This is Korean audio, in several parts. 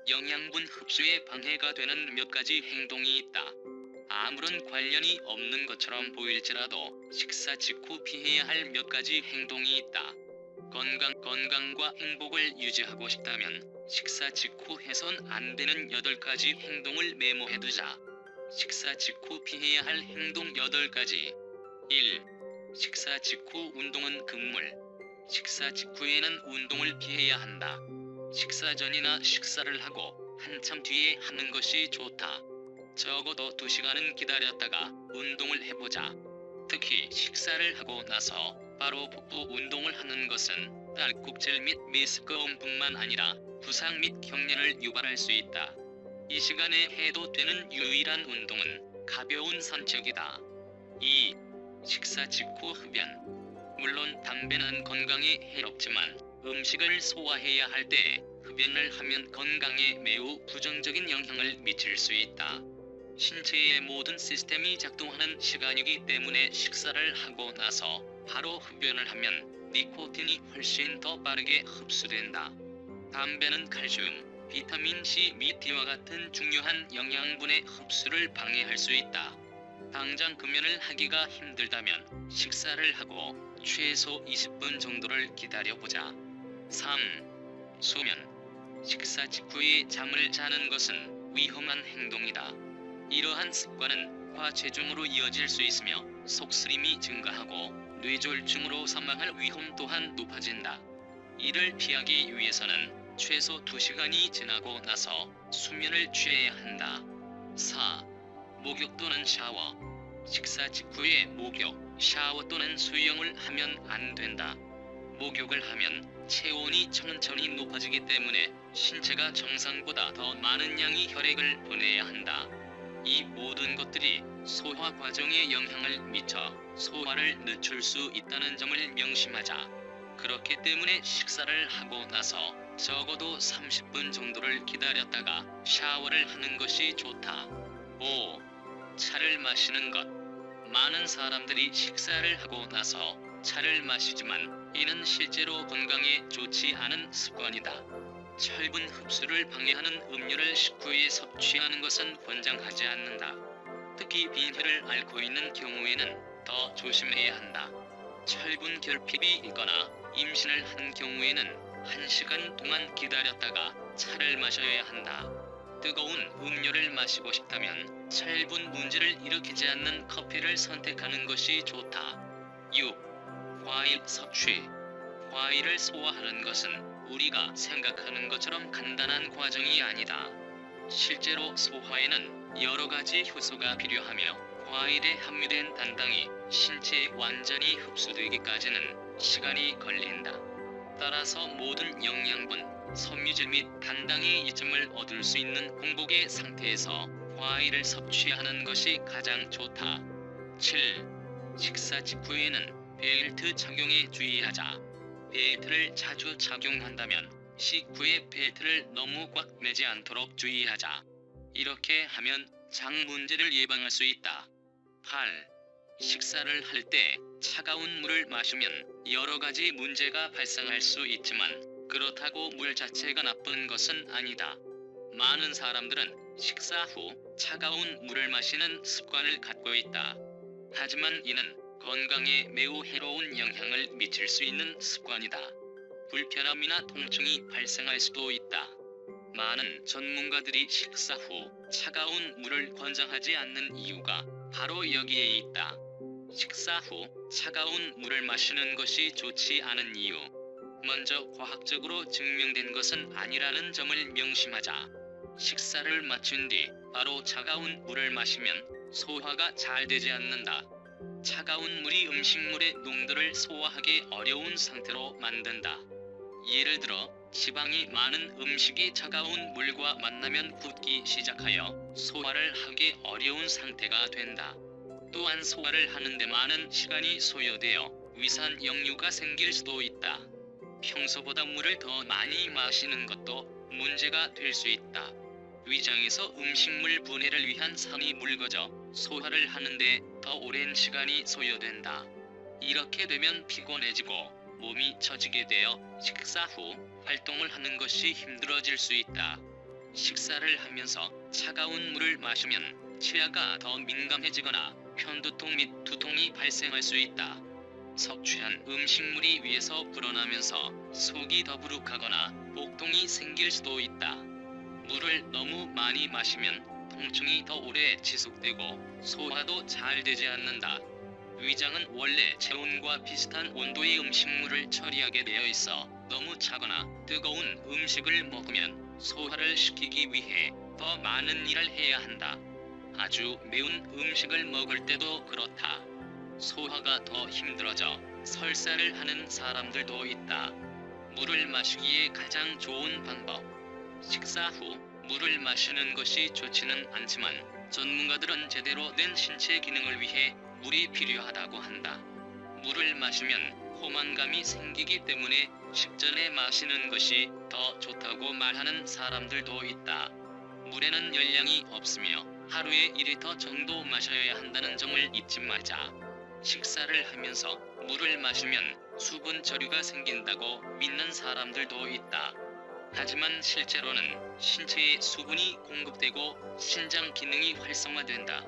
영양분 흡수에 방해가 되는 몇 가지 행동이 있다. 아무런 관련이 없는 것처럼 보일지라도 식사 직후 피해야 할 몇 가지 행동이 있다. 건강과 행복을 유지하고 싶다면 식사 직후 해선 안 되는 8가지 행동을 메모해두자. 식사 직후 피해야 할 행동 8가지. 1. 식사 직후 운동은 금물. 식사 직후에는 운동을 피해야 한다. 식사 전이나 식사를 하고 한참 뒤에 하는 것이 좋다. 적어도 2시간은 기다렸다가 운동을 해보자. 특히 식사를 하고 나서 바로 복부 운동을 하는 것은 딸꾹질 및 메스꺼움뿐만 아니라 부상 및 경련을 유발할 수 있다. 이 시간에 해도 되는 유일한 운동은 가벼운 산책이다. 2. 식사 직후 흡연. 물론 담배는 건강에 해롭지만 음식을 소화해야 할 때 흡연을 하면 건강에 매우 부정적인 영향을 미칠 수 있다. 신체의 모든 시스템이 작동하는 시간이기 때문에 식사를 하고 나서 바로 흡연을 하면 니코틴이 훨씬 더 빠르게 흡수된다. 담배는 칼슘, 비타민C 및 D와 같은 중요한 영양분의 흡수를 방해할 수 있다. 당장 금연을 하기가 힘들다면 식사를 하고 최소 20분 정도를 기다려보자. 3. 수면. 식사 직후에 잠을 자는 것은 위험한 행동이다. 이러한 습관은 과체중으로 이어질 수 있으며 속쓰림이 증가하고 뇌졸중으로 사망할 위험 또한 높아진다. 이를 피하기 위해서는 최소 2시간이 지나고 나서 수면을 취해야 한다. 4. 목욕 또는 샤워. 식사 직후에 목욕, 샤워 또는 수영을 하면 안 된다. 목욕을 하면 체온이 천천히 높아지기 때문에 신체가 정상보다 더 많은 양의 혈액을 보내야 한다. 이 모든 것들이 소화 과정에 영향을 미쳐 소화를 늦출 수 있다는 점을 명심하자. 그렇기 때문에 식사를 하고 나서 적어도 30분 정도를 기다렸다가 샤워를 하는 것이 좋다. 5. 차를 마시는 것. 많은 사람들이 식사를 하고 나서 차를 마시지만 이는 실제로 건강에 좋지 않은 습관이다. 철분 흡수를 방해하는 음료를 식후에 섭취하는 것은 권장하지 않는다. 특히 빈혈을 앓고 있는 경우에는 더 조심해야 한다. 철분 결핍이 있거나 임신을 한 경우에는 1시간 동안 기다렸다가 차를 마셔야 한다. 뜨거운 음료를 마시고 싶다면 철분 문제를 일으키지 않는 커피를 선택하는 것이 좋다. 6. 과일 섭취. 과일을 소화하는 것은 우리가 생각하는 것처럼 간단한 과정이 아니다. 실제로 소화에는 여러 가지 효소가 필요하며 과일에 함유된 단당이 신체에 완전히 흡수되기까지는 시간이 걸린다. 따라서 모든 영양분, 섬유질 및 단당의 이점을 얻을 수 있는 공복의 상태에서 과일을 섭취하는 것이 가장 좋다. 7. 식사 직후에는 벨트 착용에 주의하자. 벨트를 자주 착용한다면 식후에 벨트를 너무 꽉 매지 않도록 주의하자. 이렇게 하면 장 문제를 예방할 수 있다. 8. 식사를 할 때 차가운 물을 마시면 여러 가지 문제가 발생할 수 있지만 그렇다고 물 자체가 나쁜 것은 아니다. 많은 사람들은 식사 후 차가운 물을 마시는 습관을 갖고 있다. 하지만 이는 건강에 매우 해로운 영향을 미칠 수 있는 습관이다. 불편함이나 통증이 발생할 수도 있다. 많은 전문가들이 식사 후 차가운 물을 권장하지 않는 이유가 바로 여기에 있다. 식사 후 차가운 물을 마시는 것이 좋지 않은 이유. 먼저 과학적으로 증명된 것은 아니라는 점을 명심하자. 식사를 마친 뒤 바로 차가운 물을 마시면 소화가 잘 되지 않는다. 차가운 물이 음식물의 농도를 소화하기 어려운 상태로 만든다. 예를 들어 지방이 많은 음식이 차가운 물과 만나면 굳기 시작하여 소화를 하기 어려운 상태가 된다. 또한 소화를 하는데 많은 시간이 소요되어 위산 역류가 생길 수도 있다. 평소보다 물을 더 많이 마시는 것도 문제가 될 수 있다. 위장에서 음식물 분해를 위한 산이 묽어져 소화를 하는데 더 오랜 시간이 소요된다. 이렇게 되면 피곤해지고 몸이 처지게 되어 식사 후 활동을 하는 것이 힘들어질 수 있다. 식사를 하면서 차가운 물을 마시면 치아가 더 민감해지거나 편두통 및 두통이 발생할 수 있다. 섭취한 음식물이 위에서 불어나면서 속이 더부룩하거나 복통이 생길 수도 있다. 물을 너무 많이 마시면 통증이 더 오래 지속되고 소화도 잘 되지 않는다. 위장은 원래 체온과 비슷한 온도의 음식물을 처리하게 되어 있어 너무 차거나 뜨거운 음식을 먹으면 소화를 시키기 위해 더 많은 일을 해야 한다. 아주 매운 음식을 먹을 때도 그렇다. 소화가 더 힘들어져 설사를 하는 사람들도 있다. 물을 마시기에 가장 좋은 방법. 식사 후 물을 마시는 것이 좋지는 않지만 전문가들은 제대로 된 신체 기능을 위해 물이 필요하다고 한다. 물을 마시면 포만감이 생기기 때문에 식전에 마시는 것이 더 좋다고 말하는 사람들도 있다. 물에는 열량이 없으며 하루에 1리터 정도 마셔야 한다는 점을 잊지 말자. 식사를 하면서 물을 마시면 수분 저류가 생긴다고 믿는 사람들도 있다. 하지만 실제로는 신체에 수분이 공급되고 신장 기능이 활성화된다.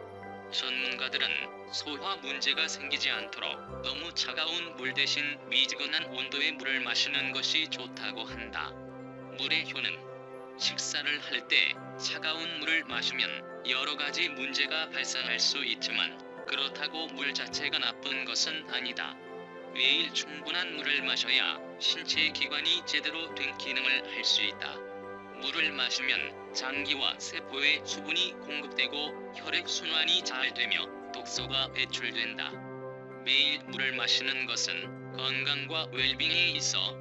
전문가들은 소화 문제가 생기지 않도록 너무 차가운 물 대신 미지근한 온도의 물을 마시는 것이 좋다고 한다. 물의 효능. 식사를 할 때 차가운 물을 마시면 여러 가지 문제가 발생할 수 있지만 그렇다고 물 자체가 나쁜 것은 아니다. 매일 충분한 물을 마셔야 신체 기관이 제대로 된 기능을 할 수 있다. 물을 마시면 장기와 세포에 수분이 공급되고 혈액 순환이 잘 되며 독소가 배출된다. 매일 물을 마시는 것은 건강과 웰빙에 있어